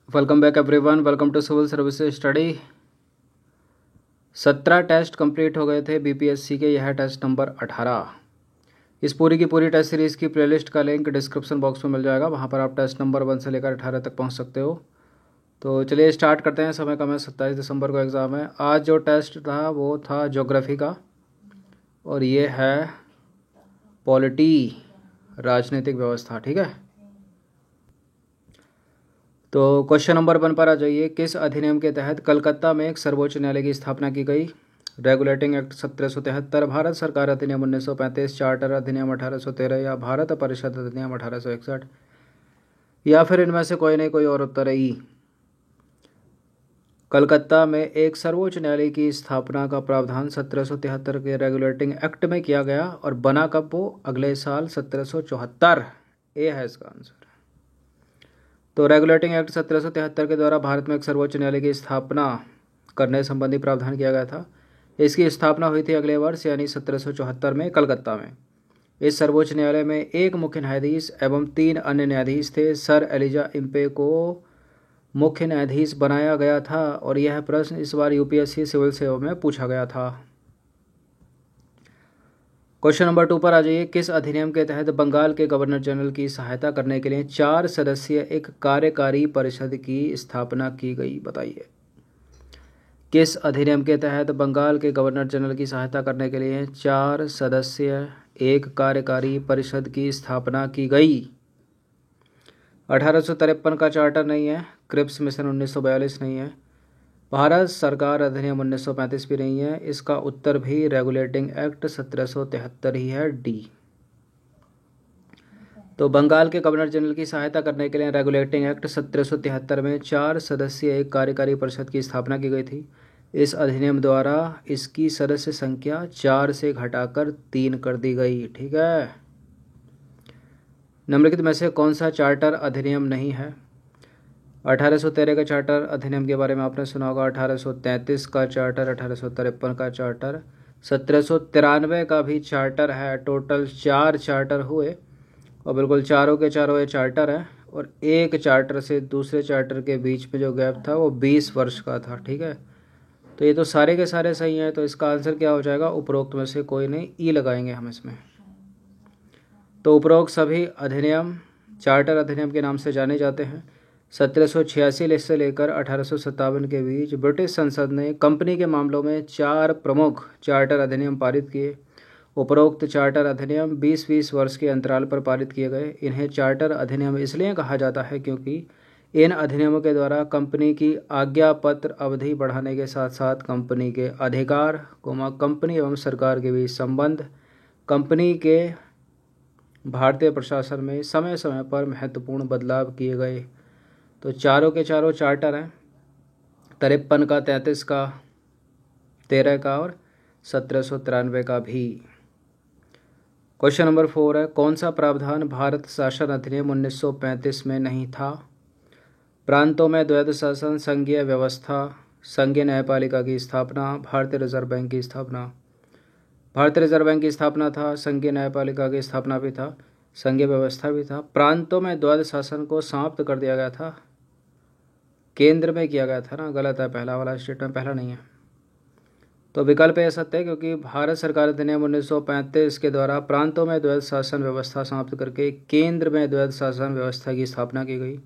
Welcome back everyone, welcome to civil services study. 17 test complete हो गए थे BPSC के। यह टेस्ट नंबर 18। इस पूरी की पूरी टेस्ट सीरीज़ की प्लेलिस्ट का लिंक डिस्क्रिप्शन बॉक्स में मिल जाएगा, वहां पर आप टेस्ट नंबर 1 से लेकर 18 तक पहुंच सकते हो। तो चलिए स्टार्ट करते हैं। समय कम है, 27 दिसंबर को एग्ज़ाम है। आज जो टेस्ट था वो था ज्योग्राफी का, और ये है पॉलिटी, राजनीतिक व्यवस्था। ठीक है, तो क्वेश्चन नंबर 1 पर आ जाइए। किस अधिनियम के तहत कलकत्ता में एक सर्वोच्च न्यायालय की स्थापना की गई? रेगुलेटिंग एक्ट 1773, भारत सरकार अधिनियम 1935, चार्टर अधिनियम 1813 या भारत परिषद अधिनियम 1861, या फिर इनमें से कोई नहीं कोई और उत्तर है ई। कलकत्ता में एक सर्वोच्च न्यायालय की स्थापना का प्रावधान 1773 के रेगुलेटिंग एक्ट में किया गया, और बना कब वो? अगले साल 1774। ए है इसका आंसर। तो रेगुलेटिंग एक्ट 1773 के द्वारा भारत में एक सर्वोच्च न्यायालय की स्थापना करने संबंधी प्रावधान किया गया था। इसकी स्थापना हुई थी अगले वर्ष यानी 1774 में कलकत्ता में। इस सर्वोच्च न्यायालय में एक मुख्य न्यायाधीश एवं 3 अन्य न्यायाधीश थे। सर एलिजा इम्पे को मुख्य न्यायाधीश बनाया गया था, और यह प्रश्न इस बार यूपीएससी सिविल सेवा में पूछा गया था। क्वेश्चन नंबर 2 पर आ जाइए। किस अधिनियम के तहत बंगाल के गवर्नर जनरल की सहायता करने के लिए 4 सदस्यीय एक कार्यकारी परिषद की स्थापना की गई? बताइए, किस अधिनियम के तहत बंगाल के गवर्नर जनरल की सहायता करने के लिए 4 सदस्यीय एक कार्यकारी परिषद की स्थापना की गई? 1853 का चार्टर नहीं है, क्रिप्स मिशन 1942 नहीं है, भारत सरकार अधिनियम 1935 भी नहीं है। इसका उत्तर भी रेगुलेटिंग एक्ट 1773 ही है, डी। तो बंगाल के गवर्नर जनरल की सहायता करने के लिए रेगुलेटिंग एक्ट 1773 में 4 सदस्यीय एक कार्यकारी परिषद की स्थापना की गई थी। इस अधिनियम द्वारा इसकी सदस्य संख्या 4 से घटाकर 3 कर दी गई। ठीक है, निम्नलिखित में से कौन सा चार्टर अधिनियम नहीं है? 1813 का चार्टर अधिनियम के बारे में आपने सुना होगा, 1833 का चार्टर, 1853 का चार्टर, 1793 का भी चार्टर है। टोटल 4 चार्टर हुए, और बिल्कुल चारों के चारों ये चार्टर हैं, और एक चार्टर से दूसरे चार्टर के बीच में जो गैप था वो 20 वर्ष का था। ठीक है, तो ये तो सारे के सारे सही हैं। तो इसका आंसर क्या हो जाएगा? उपरोक्त में से कोई नहीं, ई लगाएंगे हम इसमें। तो उपरोक्त सभी अधिनियम चार्टर अधिनियम के नाम से जाने जाते हैं। 1786 से लेकर 1857 के बीच ब्रिटिश संसद ने कंपनी के मामलों में 4 प्रमुख चार्टर अधिनियम पारित किए। उपरोक्त चार्टर अधिनियम 20-20 वर्ष के अंतराल पर पारित किए गए। इन्हें चार्टर अधिनियम इसलिए कहा जाता है क्योंकि इन अधिनियमों के द्वारा कंपनी की आज्ञा पत्र अवधि बढ़ाने के साथ साथ कंपनी के अधिकार, कंपनी एवं सरकार के बीच संबंध, कंपनी के भारतीय प्रशासन में समय समय पर महत्वपूर्ण बदलाव किए गए। तो चारों के चारों चार्टर हैं, 53 का, 33 का, 13 का और 1793 का भी। क्वेश्चन नंबर 4 है। कौन सा प्रावधान भारत शासन अधिनियम 1935 में नहीं था? प्रांतों में द्वैध शासन, संघीय व्यवस्था, संघीय न्यायपालिका की स्थापना, भारतीय रिजर्व बैंक की स्थापना। भारतीय रिजर्व बैंक की स्थापना था, संघीय न्यायपालिका की स्थापना भी था, संघीय व्यवस्था भी था। प्रांतों में द्वैध शासन को समाप्त कर दिया गया था, केंद्र में किया गया था ना, गलत है पहला वाला स्टेटमेंट, पहला नहीं है। तो विकल्प ए सत्य है, क्योंकि भारत सरकार अधिनियम 1935 के द्वारा प्रांतों में द्वैध शासन व्यवस्था समाप्त करके केंद्र में द्वैध शासन व्यवस्था की स्थापना की गई।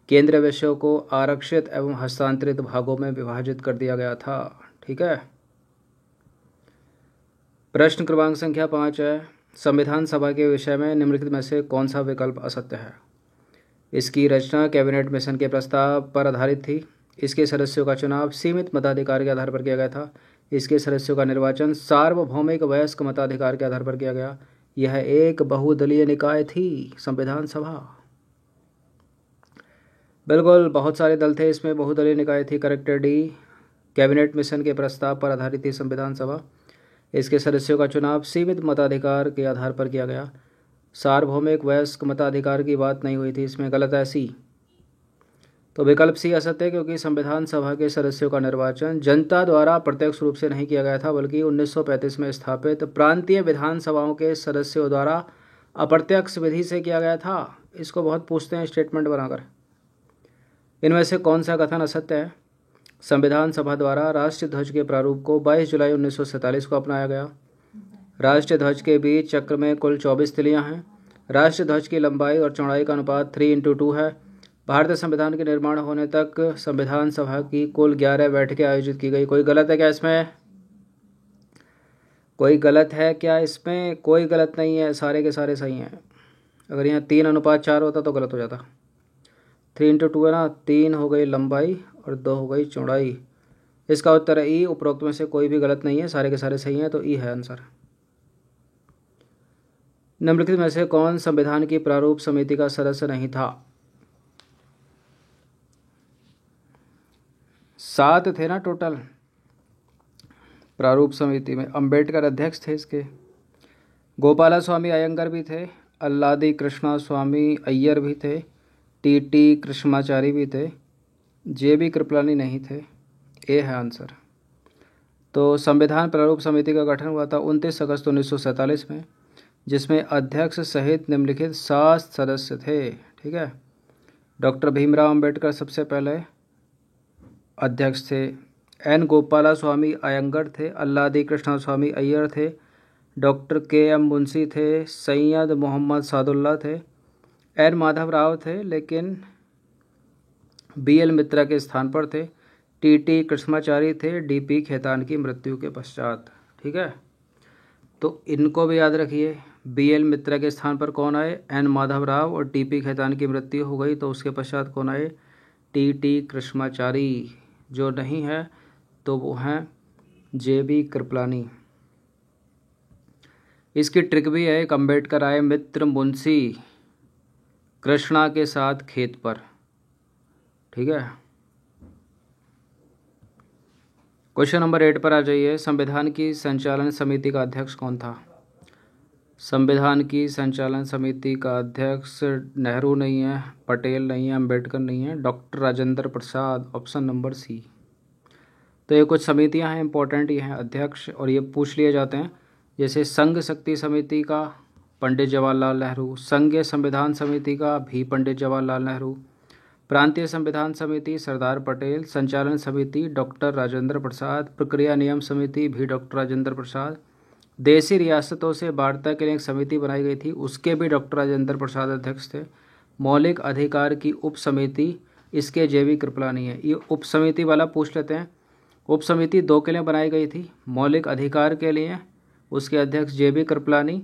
केंद्रीय विषयों को आरक्षित एवं हस्तांतरित भागों में विभाजित कर दिया गया था। ठीक है, प्रश्न क्रमांक संख्या 5 है। संविधान सभा के विषय में निम्नलिखित में से कौन सा विकल्प असत्य है? इसकी रचना कैबिनेट मिशन के प्रस्ताव पर आधारित थी। इसके सदस्यों का चुनाव सीमित मताधिकार के आधार पर किया गया था। इसके सदस्यों का निर्वाचन सार्वभौमिक वयस्क मताधिकार के आधार पर किया गया। यह एक बहुदलीय निकाय थी संविधान सभा। बिल्कुल, बहुत सारे दल थे इसमें, बहुदलीय निकाय थी। Correct, D. कैबिनेट मिशन के प्रस्ताव पर आधारित थी संविधान सभा। इसके सदस्यों का चुनाव सीमित मताधिकार के आधार पर किया गया। सार्वभौमिक वयस्क मताधिकार की बात नहीं हुई थी इसमें, गलत है सी। तो विकल्प सी असत्य है, क्योंकि संविधान सभा के सदस्यों का निर्वाचन जनता द्वारा प्रत्यक्ष रूप से नहीं किया गया था, बल्कि 1935 में स्थापित प्रांतीय विधानसभाओं के सदस्यों द्वारा अप्रत्यक्ष विधि से किया गया था। इसको बहुत पूछते हैं स्टेटमेंट बनाकर। इनमें से कौन सा कथन असत्य है? संविधान सभा द्वारा राष्ट्रीय ध्वज के प्रारूप को 22 जुलाई 1947 को अपनाया गया। राष्ट्रीय ध्वज के बीच चक्र में कुल 24 तिलियां हैं। राष्ट्रीय ध्वज की लंबाई और चौड़ाई का अनुपात 3:2 है। भारतीय संविधान के निर्माण होने तक संविधान सभा की कुल 11 बैठकें आयोजित की गई। कोई गलत है क्या इसमें? कोई गलत है क्या इसमें? कोई गलत नहीं है, सारे के सारे सही हैं। अगर यहाँ 3:4 होता तो गलत हो जाता। 3:2 है ना, 3 हो गई लंबाई और 2 हो गई चौड़ाई। इसका उत्तर है ई। उपरोक्त में से कोई भी गलत नहीं है, सारे के सारे सही हैं, तो ई है आंसर। निम्नलिखित में से कौन संविधान की प्रारूप समिति का सदस्य नहीं था? 7 थे ना टोटल प्रारूप समिति में। अंबेडकर अध्यक्ष थे इसके। गोपाला स्वामी अयंगर भी थे, अल्लादी कृष्णा स्वामी अय्यर भी थे, टी कृष्णाचारी भी थे, जे.बी. कृपलानी नहीं थे। ए है आंसर। तो संविधान प्रारूप समिति का गठन हुआ था 29 अगस्त 1947 में, जिसमें अध्यक्ष सहित निम्नलिखित 7 सदस्य थे। ठीक है, डॉक्टर भीमराव अंबेडकर सबसे पहले अध्यक्ष थे, एन गोपाला स्वामी अयंगर थे, अल्लादी कृष्णा स्वामी अय्यर थे, डॉक्टर के.एम. मुंशी थे, सैयद मोहम्मद सादुल्ला थे, एन माधव राव थे लेकिन बी.एल. मित्रा के स्थान पर थे, टी कृष्णाचारी थे डी.पी. खेतान की मृत्यु के पश्चात। ठीक है, तो इनको भी याद रखिए। बी.एल. मित्रा के स्थान पर कौन आए? एन माधव राव। और टी.पी. खेतान की मृत्यु हो गई तो उसके पश्चात कौन आए? टी कृष्णाचारी। जो नहीं है तो वो हैं जे.बी. कृपलानी। इसकी ट्रिक भी है। एक अम्बेडकर आए मित्र मुंशी कृष्णा के साथ खेत पर। ठीक है, क्वेश्चन नंबर 8 पर आ जाइए। संविधान की संचालन समिति का अध्यक्ष कौन था? संविधान की संचालन समिति का अध्यक्ष नेहरू नहीं है, पटेल नहीं है, अम्बेडकर नहीं है, doctor Rajendra Prasad. Option number C. तो ये कुछ समितियां हैं इंपॉर्टेंट, ये हैं अध्यक्ष और ये पूछ लिए जाते हैं। जैसे संघ शक्ति समिति का पंडित जवाहरलाल नेहरू, संघीय संविधान समिति का भी पंडित जवाहरलाल नेहरू, प्रांतीय संविधान समिति सरदार पटेल, संचालन समिति डॉक्टर राजेंद्र प्रसाद, प्रक्रिया नियम समिति भी डॉक्टर राजेंद्र प्रसाद, देशी रियासतों से वार्ता के लिए एक समिति बनाई गई थी, उसके भी डॉक्टर राजेंद्र प्रसाद अध्यक्ष थे। मौलिक अधिकार की उप समिति इसके जे.बी. कृपलानी है। ये उप समिति वाला पूछ लेते हैं। उप समिति 2 के लिए बनाई गई थी, मौलिक अधिकार के लिए उसके अध्यक्ष जे.बी. कृपलानी,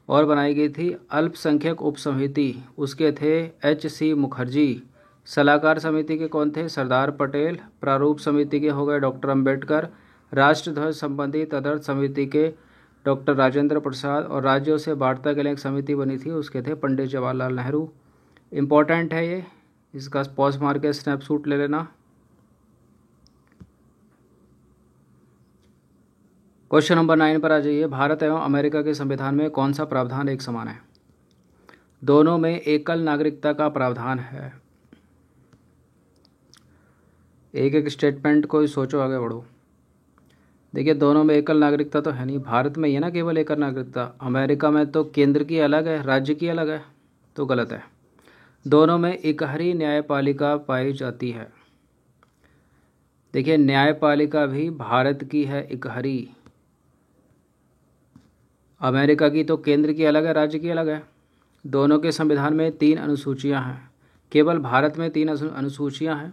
और बनाई गई थी अल्पसंख्यक उप समिति, उसके थे H.C. मुखर्जी। सलाहकार समिति के कौन थे? सरदार पटेल। प्रारूप समिति के हो गए डॉक्टर अंबेडकर। राष्ट्रध्वज संबंधी तदर्थ समिति के डॉक्टर राजेंद्र प्रसाद, और राज्यों से वार्ता के लिए एक समिति बनी थी, उसके थे पंडित जवाहरलाल नेहरू। इम्पोर्टेंट है ये, इसका पॉज मार के स्नैपशॉट ले लेना। क्वेश्चन नंबर 9 पर आ जाइए। भारत एवं अमेरिका के संविधान में कौन सा प्रावधान एक समान है? दोनों में एकल नागरिकता का प्रावधान है। एक एक स्टेटमेंट को सोचो, आगे बढ़ो। देखिए, दोनों में एकल नागरिकता तो है नहीं। भारत में ये ना केवल एकल नागरिकता, अमेरिका में तो केंद्र की अलग है, राज्य की अलग है, तो गलत है। दोनों में इकहरी न्यायपालिका पाई जाती है। देखिए, न्यायपालिका भी भारत की है इकहरी, अमेरिका की तो केंद्र की अलग है, राज्य की अलग है। दोनों के संविधान में 3 अनुसूचियां हैं, केवल भारत में 3 अनुसूचियां हैं,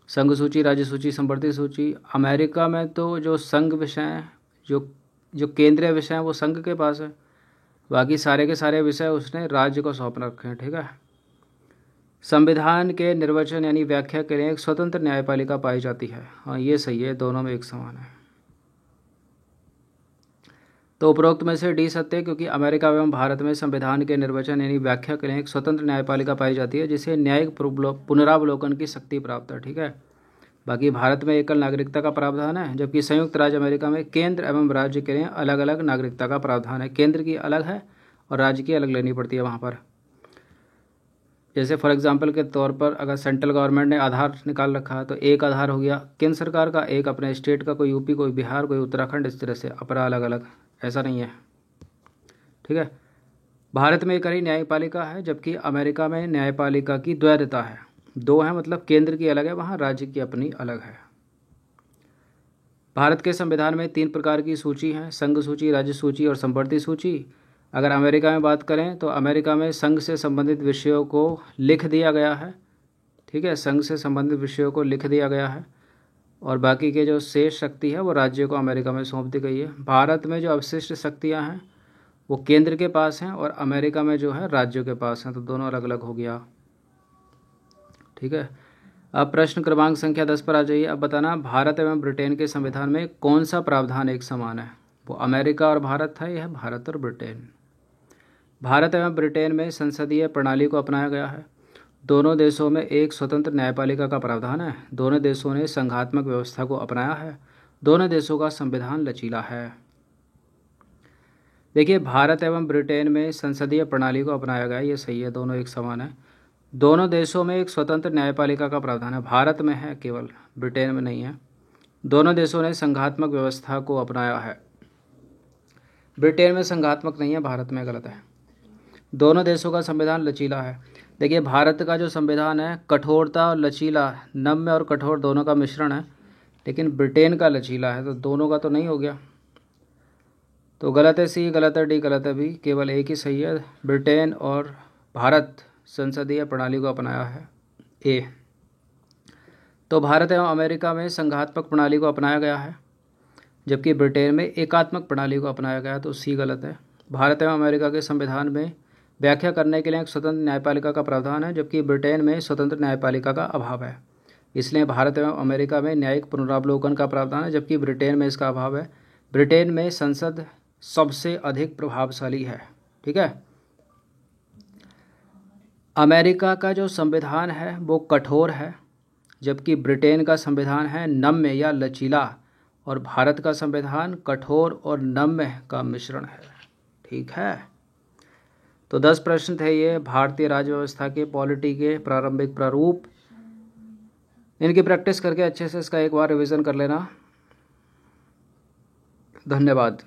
संघ सूची, राज्य सूची, संवर्ती सूची। अमेरिका में तो जो संघ विषय हैं, जो केंद्रीय विषय हैं वो संघ के पास है, बाकी सारे के सारे विषय उसने राज्य को सौंप रखे हैं। ठीक है, संविधान के निर्वचन यानी व्याख्या के लिए एक स्वतंत्र न्यायपालिका पाई जाती है। हाँ, ये सही है, दोनों में एक समान है। तो उपरोक्त में से डी सत्य, क्योंकि अमेरिका एवं भारत में संविधान के निर्वचन यानी व्याख्या के लिए एक स्वतंत्र न्यायपालिका पाई जाती है, जिसे न्यायिक पुनरावलोकन की शक्ति प्राप्त है। ठीक है, बाकी भारत में एकल नागरिकता का प्रावधान है, जबकि संयुक्त राज्य अमेरिका में केंद्र एवं राज्य के लिए अलग अलग नागरिकता का प्रावधान है। केंद्र की अलग है और राज्य की अलग लेनी पड़ती है वहाँ पर। जैसे फॉर एग्जांपल के तौर पर अगर सेंट्रल गवर्नमेंट ने आधार निकाल रखा है तो एक आधार हो गया केंद्र सरकार का, एक अपने स्टेट का, कोई यूपी, कोई बिहार, कोई उत्तराखंड, इस तरह से अपना अलग अलग। ऐसा नहीं है। ठीक है, भारत में एक ही न्यायपालिका है, जबकि अमेरिका में न्यायपालिका की द्वैधता है। 2 हैं, मतलब केंद्र की अलग है, वहाँ राज्य की अपनी अलग है। भारत के संविधान में 3 प्रकार की सूची हैं, संघ सूची, राज्य सूची और संवर्ती सूची। अगर अमेरिका में बात करें तो अमेरिका में संघ से संबंधित विषयों को लिख दिया गया है, ठीक है, संघ से संबंधित विषयों को लिख दिया गया है, और बाकी के जो शेष शक्ति है वो राज्यों को अमेरिका में सौंप दी गई है। भारत में जो अवशिष्ट शक्तियाँ हैं वो केंद्र के पास हैं और अमेरिका में जो है राज्यों के पास हैं, तो दोनों अलग अलग हो गया, ठीक है। अब प्रश्न क्रमांक संख्या 10 पर आ जाइए। अब बताना भारत एवं ब्रिटेन के संविधान में कौन सा प्रावधान एक समान है। वो अमेरिका और भारत था, यह भारत और ब्रिटेन। भारत एवं ब्रिटेन में संसदीय प्रणाली को अपनाया गया है। दोनों देशों में एक स्वतंत्र न्यायपालिका का प्रावधान है। दोनों देशों ने संघात्मक व्यवस्था को अपनाया है। दोनों देशों का संविधान लचीला है। देखिए, भारत एवं ब्रिटेन में संसदीय प्रणाली को अपनाया गया, ये सही है, दोनों एक समान है। दोनों देशों में एक स्वतंत्र न्यायपालिका का प्रावधान है, भारत में है केवल, ब्रिटेन में नहीं है। दोनों देशों ने संघात्मक व्यवस्था को अपनाया है, ब्रिटेन में संघात्मक नहीं है, भारत में, गलत है। दोनों देशों का संविधान लचीला है। देखिए, भारत का जो संविधान है कठोरता और लचीला, नम्य और कठोर दोनों का मिश्रण है, लेकिन ब्रिटेन का लचीला है, तो दोनों का तो नहीं हो गया, तो गलत है, सी गलत है, डी गलत है, भी केवल एक ही सही है। ब्रिटेन और भारत संसदीय प्रणाली को अपनाया है, ए। तो भारत एवं अमेरिका में संघात्मक प्रणाली को अपनाया गया है, जबकि ब्रिटेन में एकात्मक प्रणाली को अपनाया गया, तो सी गलत है। भारत एवं अमेरिका के संविधान में व्याख्या करने के लिए एक स्वतंत्र न्यायपालिका का प्रावधान है, जबकि ब्रिटेन में स्वतंत्र न्यायपालिका का अभाव है। इसलिए भारत एवं अमेरिका में न्यायिक पुनरावलोकन का प्रावधान है, जबकि ब्रिटेन में इसका अभाव है। ब्रिटेन में संसद सबसे अधिक प्रभावशाली है, ठीक है। अमेरिका का जो संविधान है वो कठोर है, जबकि ब्रिटेन का संविधान है नम्य या लचीला, और भारत का संविधान कठोर और नम्य का मिश्रण है, ठीक है। तो 10 प्रश्न थे ये भारतीय राज्य व्यवस्था के पॉलिटी के प्रारंभिक प्रारूप। इनकी प्रैक्टिस करके अच्छे से इसका एक बार रिवीजन कर लेना। धन्यवाद।